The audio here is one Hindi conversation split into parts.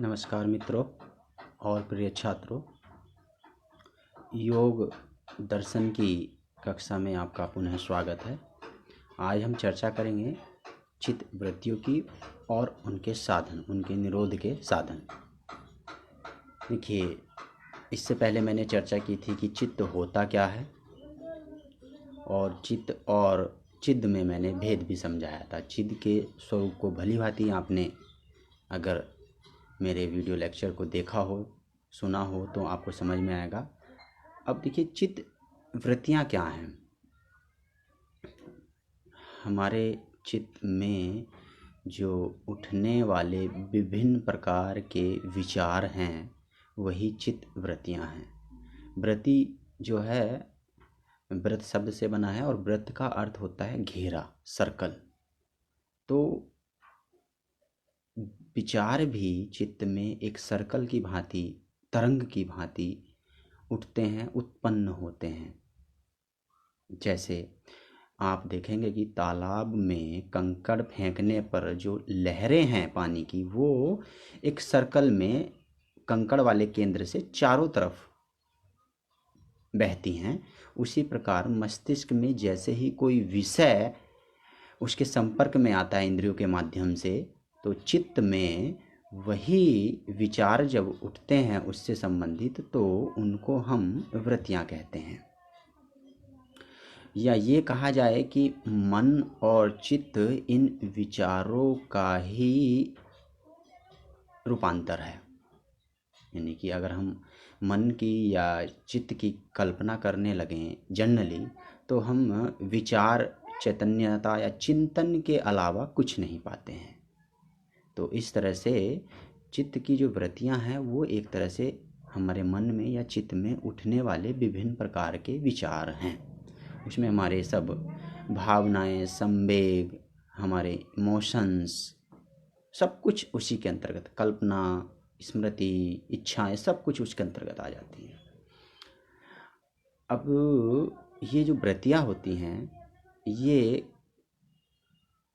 नमस्कार मित्रों और प्रिय छात्रों, योग दर्शन की कक्षा में आपका पुनः स्वागत है। आज हम चर्चा करेंगे चित्त वृत्तियों की और उनके साधन, उनके निरोध के साधन। देखिए, इससे पहले मैंने चर्चा की थी कि चित्त होता क्या है और चित्त और चिद्ध में मैंने भेद भी समझाया था। चिद्ध के स्वरूप को भली भांति आपने अगर मेरे वीडियो लेक्चर को देखा हो, सुना हो तो आपको समझ में आएगा। अब देखिए, चित्त वृत्तियाँ क्या हैं। हमारे चित्त में जो उठने वाले विभिन्न प्रकार के विचार हैं वही चित्त वृत्तियाँ हैं। वृत्ति जो है व्रत शब्द से बना है और व्रत का अर्थ होता है घेरा, सर्कल। तो विचार भी चित्त में एक सर्कल की भांति, तरंग की भांति उठते हैं, उत्पन्न होते हैं। जैसे आप देखेंगे कि तालाब में कंकड़ फेंकने पर जो लहरें हैं पानी की, वो एक सर्कल में कंकड़ वाले केंद्र से चारों तरफ बहती हैं। उसी प्रकार मस्तिष्क में जैसे ही कोई विषय उसके संपर्क में आता है इंद्रियों के माध्यम से, तो चित्त में वही विचार जब उठते हैं उससे संबंधित, तो उनको हम वृत्तियाँ कहते हैं। या ये कहा जाए कि मन और चित्त इन विचारों का ही रूपांतर है। यानी कि अगर हम मन की या चित्त की कल्पना करने लगें जनरली, तो हम विचार, चैतन्यता या चिंतन के अलावा कुछ नहीं पाते हैं। तो इस तरह से चित्त की जो वृत्तियां हैं वो एक तरह से हमारे मन में या चित्त में उठने वाले विभिन्न प्रकार के विचार हैं। उसमें हमारे सब भावनाएं, संवेग, हमारे इमोशंस, सब कुछ उसी के अंतर्गत, कल्पना, स्मृति, इच्छाएं, सब कुछ उसके अंतर्गत आ जाती हैं। अब ये जो वृत्तियां होती हैं ये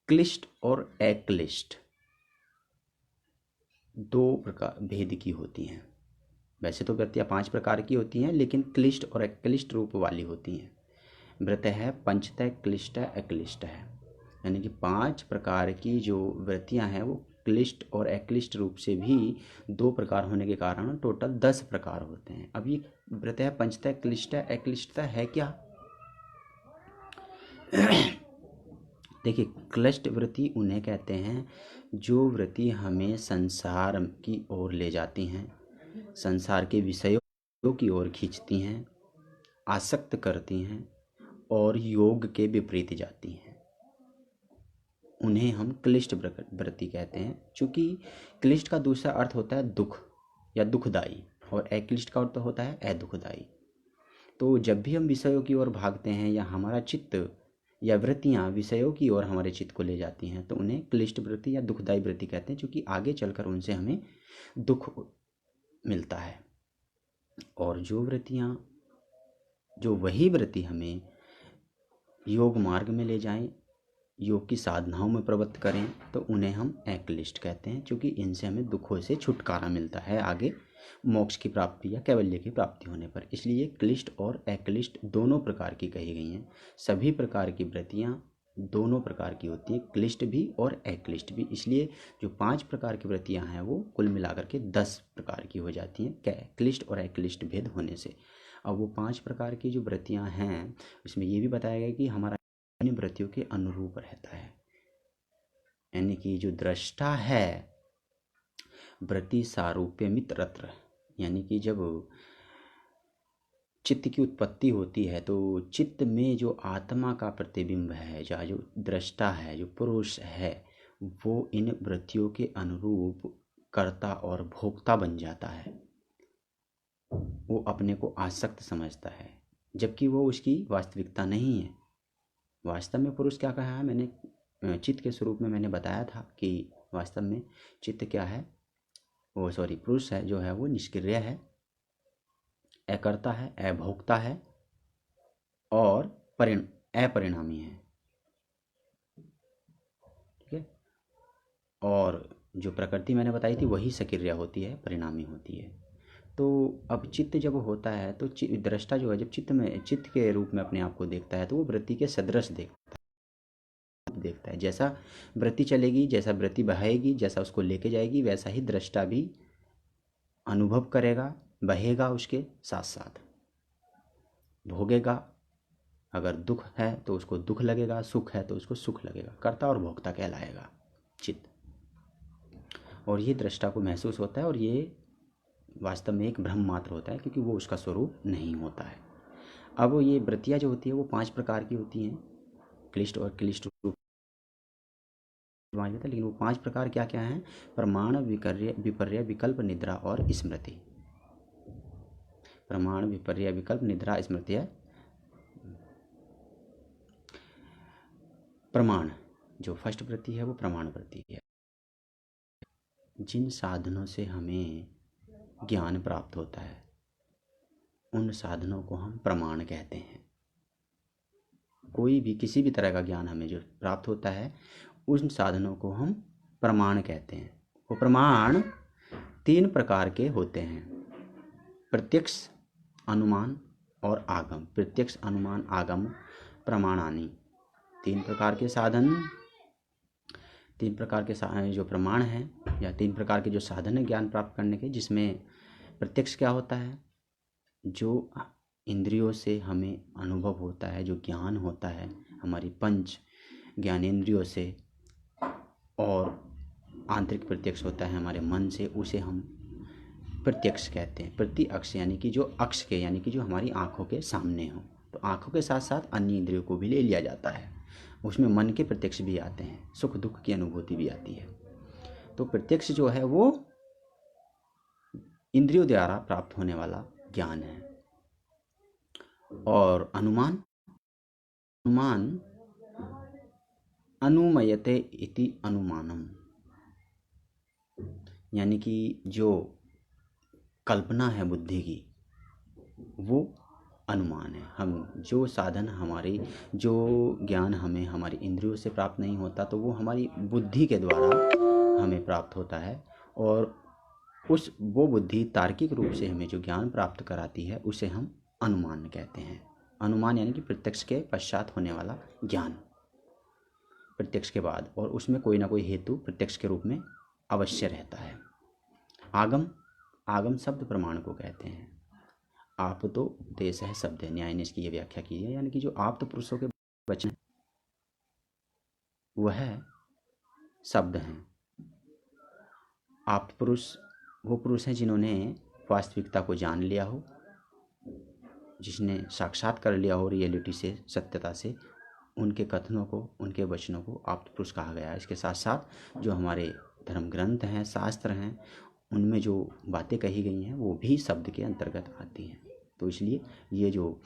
क्लिष्ट और अक्लिष्ट दो प्रकार भेद की होती हैं। वैसे तो वृत्तियाँ 5 प्रकार की होती हैं, लेकिन क्लिष्ट और अक्लिष्ट रूप वाली होती हैं। व्रत है पंचतः, क्लिष्ट है, अक्लिष्ट है। यानी कि 5 प्रकार की जो वृत्तियाँ हैं वो क्लिष्ट और अक्लिष्ट रूप से भी 2 प्रकार होने के कारण टोटल 10 प्रकार होते हैं। अब ये व्रत है पंचतः, क्लिष्ट है, अक्लिष्टता है क्या? देखिए, क्लिष्ट वृत्ति उन्हें कहते हैं जो वृत्ति हमें संसार की ओर ले जाती हैं, संसार के विषयों की ओर खींचती हैं, आसक्त करती हैं और योग के विपरीत जाती हैं। उन्हें हम क्लिष्ट वृत्ति कहते हैं। चूँकि क्लिष्ट का दूसरा अर्थ होता है दुख या दुखदाई, और अक्लिष्ट का अर्थ होता है अदुखदाई। तो जब भी हम विषयों की ओर भागते हैं या हमारा चित्त या वृत्तियाँ विषयों की ओर हमारे चित्त को ले जाती हैं, तो उन्हें क्लिष्ट वृत्ति या दुखदाई वृत्ति कहते हैं, क्योंकि आगे चलकर उनसे हमें दुख मिलता है। और जो वृत्तियाँ, जो वही वृत्ति हमें योग मार्ग में ले जाएं, योग की साधनाओं में प्रवृत्त करें, तो उन्हें हम अक्लिष्ट कहते हैं, क्योंकि इनसे हमें दुखों से छुटकारा मिलता है आगे मोक्ष की प्राप्ति या कैवल्य की प्राप्ति होने पर। इसलिए क्लिष्ट और अक्लिष्ट दोनों प्रकार की कही गई हैं। सभी प्रकार की वृत्तियाँ दोनों प्रकार की होती हैं, क्लिष्ट भी और अक्लिष्ट भी। इसलिए जो 5 प्रकार की वृत्तियाँ हैं वो कुल मिलाकर के 10 प्रकार की हो जाती हैं, क्लिष्ट और अक्लिष्ट भेद होने से। अब वो 5 प्रकार की जो वृत्तियाँ हैं उसमें ये भी बताया गया कि हमारा इन वृत्तियों के अनुरूप रहता है। यानी कि जो दृष्टा है वृत्ति सारूप्य मित्रत्र, यानी कि जब चित्त की उत्पत्ति होती है तो चित्त में जो आत्मा का प्रतिबिंब है, या जो दृष्टा है, जो पुरुष है, वो इन वृत्तियों के अनुरूप कर्ता और भोक्ता बन जाता है। वो अपने को आसक्त समझता है, जबकि वो उसकी वास्तविकता नहीं है। वास्तव में पुरुष क्या कहा है, मैंने चित्त के स्वरूप में मैंने बताया था कि वास्तव में चित्त क्या है, पुरुष है जो है वो निष्क्रिय है, अकर्ता है, अभोक्ता है और अपरिणामी है। ठीक है। और जो प्रकृति मैंने बताई थी वही सक्रिय होती है, परिणामी होती है। तो अब चित्त जब होता है तो दृष्टा जो है जब चित्त के रूप में अपने आप को देखता है तो वो वृत्ति के सदृश देखता है। जैसा वृत्ति चलेगी, जैसा वृत्ति बहेगी, जैसा उसको लेके जाएगी, वैसा ही दृष्टा भी अनुभव करेगा, बहेगा, उसके साथ साथ भोगेगा। अगर दुख है तो उसको दुख लगेगा, सुख है तो उसको सुख लगेगा। कर्ता और भोक्ता कहलाएगा चित्त। और ये दृष्टा को महसूस होता है और ये वास्तव में एक भ्रम मात्र होता है, क्योंकि वो उसका स्वरूप नहीं होता है। अब ये वृत्तियाँ जो होती है वो 5 प्रकार की होती हैं। क्लिष्ट और क्लिष्ट रूप जाता है, लेकिन वो 5 प्रकार क्या क्या हैं? प्रमाण, विपर्य, विकल्प, निद्रा और स्मृति। प्रमाण, विपर्य, विकल्प, निद्रा, स्मृति है। प्रमाण जो फर्स्ट वृत्ति है वो प्रमाण वृत्ति है। जिन साधनों से हमें ज्ञान प्राप्त होता है उन साधनों को हम प्रमाण कहते हैं। कोई भी किसी भी तरह का ज्ञान हमें जो प्राप्त होता है उन साधनों को हम प्रमाण कहते हैं। वो प्रमाण 3 प्रकार के होते हैं: प्रत्यक्ष, अनुमान और आगम। प्रत्यक्ष, अनुमान, आगम प्रमाणानि। 3 प्रकार के साधन, 3 प्रकार के जो प्रमाण हैं या 3 प्रकार के जो साधन है ज्ञान प्राप्त करने के, जिसमें प्रत्यक्ष क्या होता है? जो इंद्रियों से हमें अनुभव होता है, जो ज्ञान होता है हमारी 5 ज्ञानेंद्रियों से, और आंतरिक प्रत्यक्ष होता है हमारे मन से, उसे हम प्रत्यक्ष कहते हैं। प्रति अक्ष यानी कि जो अक्ष के, यानी कि जो हमारी आँखों के सामने हो। तो आँखों के साथ साथ अन्य इंद्रियों को भी ले लिया जाता है, उसमें मन के प्रत्यक्ष भी आते हैं, सुख दुख की अनुभूति भी आती है। तो प्रत्यक्ष जो है वो इंद्रियों द्वारा प्राप्त होने वाला ज्ञान है। और अनुमान, अनुमान अनुमयते इति अनुमानम, यानी कि जो कल्पना है बुद्धि की वो अनुमान है। हम जो साधन हमारी, जो ज्ञान हमें हमारी इंद्रियों से प्राप्त नहीं होता तो वो हमारी बुद्धि के द्वारा हमें प्राप्त होता है, और वो बुद्धि तार्किक रूप से हमें जो ज्ञान प्राप्त कराती है उसे हम अनुमान कहते हैं। अनुमान यानी कि प्रत्यक्ष के पश्चात होने वाला ज्ञान, प्रत्यक्ष के बाद, और उसमें कोई ना कोई हेतु प्रत्यक्ष के रूप में अवश्य रहता है। आगम, आगम शब्द प्रमाण को कहते हैं। आप तो उपदेश है शब्द है, न्याय ने इसकी ये व्याख्या की है, यानी कि जो आप तो पुरुषों के वचन वह शब्द हैं। आप पुरुष वो पुरुष हैं जिन्होंने वास्तविकता को जान लिया हो, जिसने साक्षात कर लिया हो रियलिटी से, सत्यता से। उनके कथनों को, उनके वचनों को आप्त पुरुष कहा गया है। इसके साथ साथ जो हमारे धर्म ग्रंथ हैं, शास्त्र हैं, उनमें जो बातें कही गई हैं वो भी शब्द के अंतर्गत आती हैं। तो इसलिए ये जो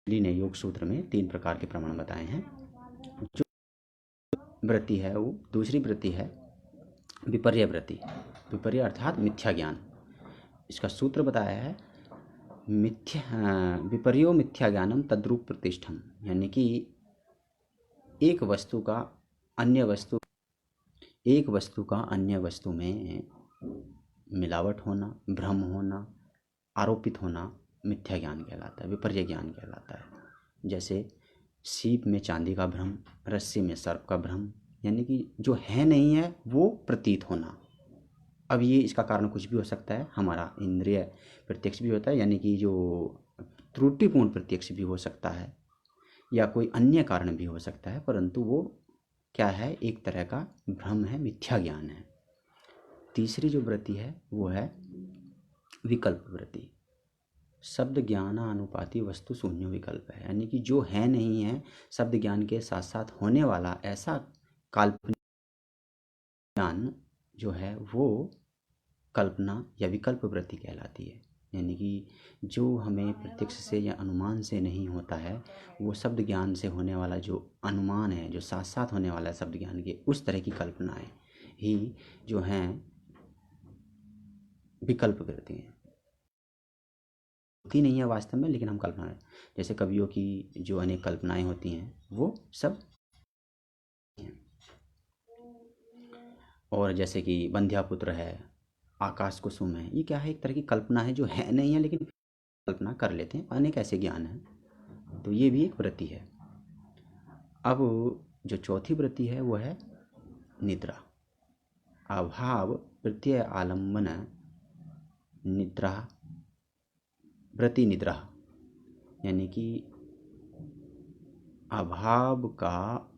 ने योग सूत्र में 3 प्रकार के प्रमाण बताए हैं। जो वृत्ति है वो दूसरी वृत्ति है विपर्य वृत्ति। विपर्य अर्थात मिथ्या ज्ञान। इसका सूत्र बताया है विपर्यो मिथ्या ज्ञानम तद्रूप प्रतिष्ठम, यानी कि एक वस्तु का अन्य वस्तु में मिलावट होना, भ्रम होना, आरोपित होना मिथ्या ज्ञान कहलाता है, विपर्य ज्ञान कहलाता है। जैसे सीप में चांदी का भ्रम, रस्सी में सर्प का भ्रम, यानी कि जो है नहीं है वो प्रतीत होना। अब ये इसका कारण कुछ भी हो सकता है, हमारा इंद्रिय प्रत्यक्ष भी होता है, यानी कि जो त्रुटिपूर्ण प्रत्यक्ष भी हो सकता है, या कोई अन्य कारण भी हो सकता है, परंतु वो क्या है? एक तरह का भ्रम है, मिथ्या ज्ञान है। तीसरी जो वृत्ति है वो है विकल्प वृत्ति। शब्द ज्ञान अनुपाति वस्तु शून्य विकल्प है, यानी कि जो है नहीं है, शब्द ज्ञान के साथ साथ होने वाला ऐसा काल्पनिक ज्ञान जो है वो कल्पना या विकल्प वृत्ति कहलाती है। यानी कि जो हमें प्रत्यक्ष से या अनुमान से नहीं होता है, वो शब्द ज्ञान से होने वाला जो अनुमान है, जो साथ साथ होने वाला है शब्द ज्ञान के, उस तरह की कल्पनाएं ही जो हैं विकल्प वृत्ति हैं। होती नहीं है वास्तव में, लेकिन हम कल्पना, जैसे कवियों की जो अनेक कल्पनाएं होती हैं वो सब हैं। और जैसे कि बंध्यापुत्र है, आकाश कुसुम है, ये क्या है, एक तरह की कल्पना है जो है नहीं है लेकिन कल्पना कर लेते हैं, अनेक ऐसे ज्ञान हैं। तो ये भी एक वृत्ति है। अब जो चौथी वृत्ति है वो है निद्रा। अभाव प्रत्यय आलम्बन निद्रा वृत्ति निद्रा, यानी कि अभाव का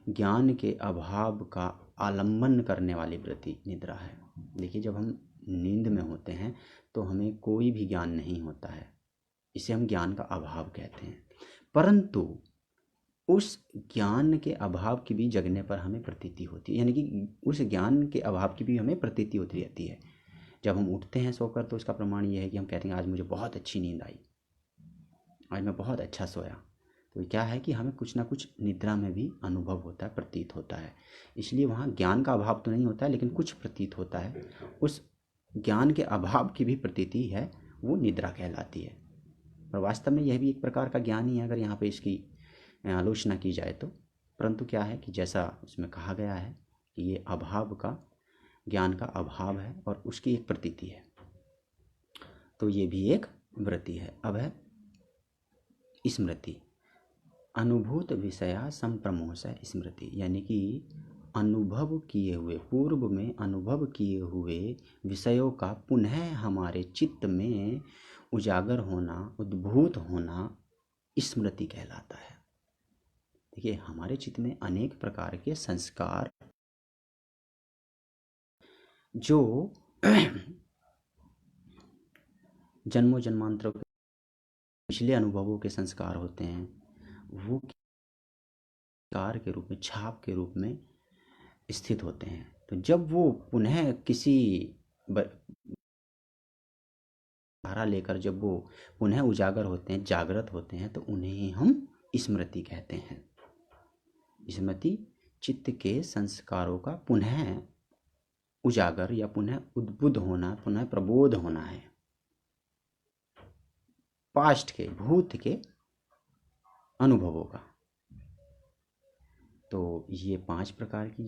ज्ञान के अभाव का आलम्बन करने वाली वृत्ति निद्रा है। देखिए, जब हम नींद में होते हैं तो हमें कोई भी ज्ञान नहीं होता है, इसे हम ज्ञान का अभाव कहते हैं। परंतु उस ज्ञान के अभाव की भी जगने पर हमें प्रतीति होती है, यानी कि उस ज्ञान के अभाव की भी हमें प्रतीति होती रहती है। जब हम उठते हैं सोकर तो उसका प्रमाण ये है कि हम कहते हैं आज मुझे बहुत अच्छी नींद आई, आज मैं बहुत अच्छा सोया। तो क्या है कि हमें कुछ ना कुछ निद्रा में भी अनुभव होता है, प्रतीत होता है। इसलिए वहाँ ज्ञान का अभाव तो नहीं होता है लेकिन कुछ प्रतीत होता है। उस ज्ञान के अभाव की भी प्रतीति है, वो निद्रा कहलाती है। और वास्तव में यह भी एक प्रकार का ज्ञान ही है अगर यहाँ पे इसकी आलोचना की जाए तो। परंतु क्या है कि जैसा उसमें कहा गया है कि ये अभाव का, ज्ञान का अभाव है और उसकी एक प्रतीति है, तो ये भी एक वृत्ति है। अब है स्मृति। अनुभूत विषया संप्रमोष स्मृति, यानी कि अनुभव किए हुए, पूर्व में अनुभव किए हुए विषयों का पुनः हमारे चित्त में उजागर होना, उद्भूत होना स्मृति कहलाता है। देखिए, हमारे चित्त में अनेक प्रकार के संस्कार जो जन्मों जन्मांतरों के पिछले अनुभवों के संस्कार होते हैं, वो कार के रूप में, छाप के रूप में स्थित होते हैं। तो जब वो पुनः किसी धारा लेकर जब वो पुनः उजागर होते हैं, जागृत होते हैं, तो उन्हें हम स्मृति कहते हैं। स्मृति चित्त के संस्कारों का पुनः उजागर या पुनः उद्बुद्ध होना, पुनः प्रबोध होना है, पास्ट के, भूत के अनुभवों का। तो ये 5 प्रकार की